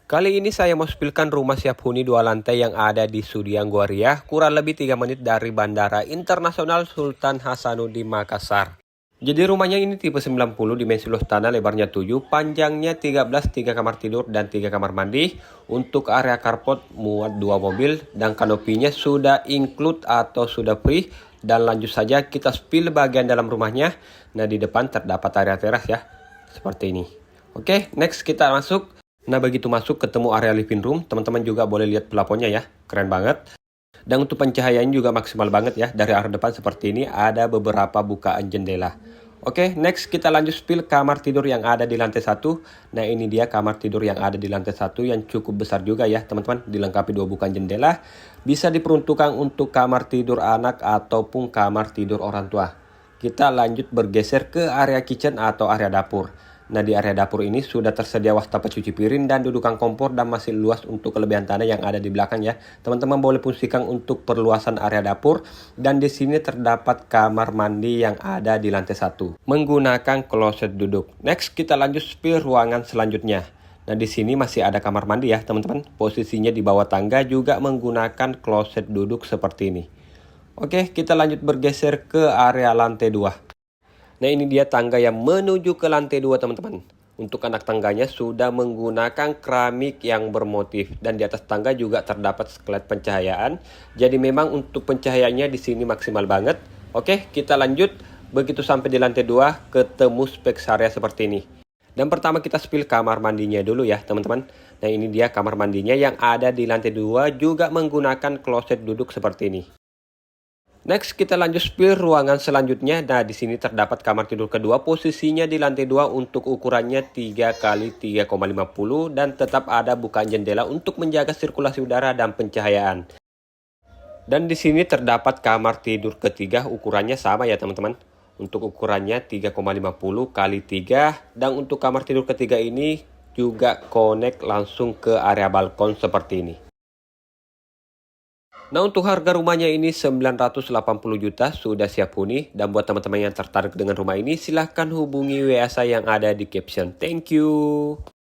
Kali ini saya mau spilkan rumah siap huni 2 lantai yang ada di Sudiang Guariah, kurang lebih 3 menit dari Bandara Internasional Sultan Hasanuddin Makassar. Jadi rumahnya ini tipe 90, dimensi luas tanah, lebarnya 7, panjangnya 13, 3 kamar tidur dan 3 kamar mandi. Untuk area carport muat 2 mobil dan kanopinya sudah include atau sudah free. Dan lanjut saja kita spill bagian dalam rumahnya. Nah, di depan terdapat area teras ya, seperti ini. Oke, next kita masuk. Nah, begitu masuk ketemu area living room, teman-teman juga boleh lihat pelafonnya ya, keren banget. Dan untuk pencahayaan juga maksimal banget ya, dari arah depan seperti ini ada beberapa bukaan jendela. Oke, next kita lanjut spill kamar tidur yang ada di lantai 1. Nah, ini dia kamar tidur yang ada di lantai 1 yang cukup besar juga ya, teman-teman, dilengkapi 2 bukaan jendela. Bisa diperuntukkan untuk kamar tidur anak ataupun kamar tidur orang tua. Kita lanjut bergeser ke area kitchen atau area dapur. Nah, di area dapur ini sudah tersedia wastafel cuci piring dan dudukan kompor dan masih luas untuk kelebihan tanah yang ada di belakang ya. Teman-teman boleh fungsikan untuk perluasan area dapur dan di sini terdapat kamar mandi yang ada di lantai 1 menggunakan kloset duduk. Next kita lanjut spill ruangan selanjutnya. Nah, di sini masih ada kamar mandi ya, teman-teman. Posisinya di bawah tangga juga menggunakan kloset duduk seperti ini. Oke, kita lanjut bergeser ke area lantai 2. Nah, ini dia tangga yang menuju ke lantai 2 teman-teman. Untuk anak tangganya sudah menggunakan keramik yang bermotif dan di atas tangga juga terdapat sklet pencahayaan. Jadi memang untuk pencahayaannya di sini maksimal banget. Oke, kita lanjut. Begitu sampai di lantai 2 ketemu spek area seperti ini. Dan pertama kita spill kamar mandinya dulu ya teman-teman. Nah, ini dia kamar mandinya yang ada di lantai 2 juga menggunakan kloset duduk seperti ini. Next, kita lanjut spill ruangan selanjutnya. Nah, di sini terdapat kamar tidur kedua, posisinya di lantai 2 untuk ukurannya 3 kali 3,50 dan tetap ada bukaan jendela untuk menjaga sirkulasi udara dan pencahayaan. Dan di sini terdapat kamar tidur ketiga, ukurannya sama ya teman-teman. Untuk ukurannya 3,50 kali 3 dan untuk kamar tidur ketiga ini juga connect langsung ke area balkon seperti ini. Nah, untuk harga rumahnya ini 980 juta sudah siap huni. Dan buat teman-teman yang tertarik dengan rumah ini silahkan hubungi WA saya yang ada di caption. Thank you.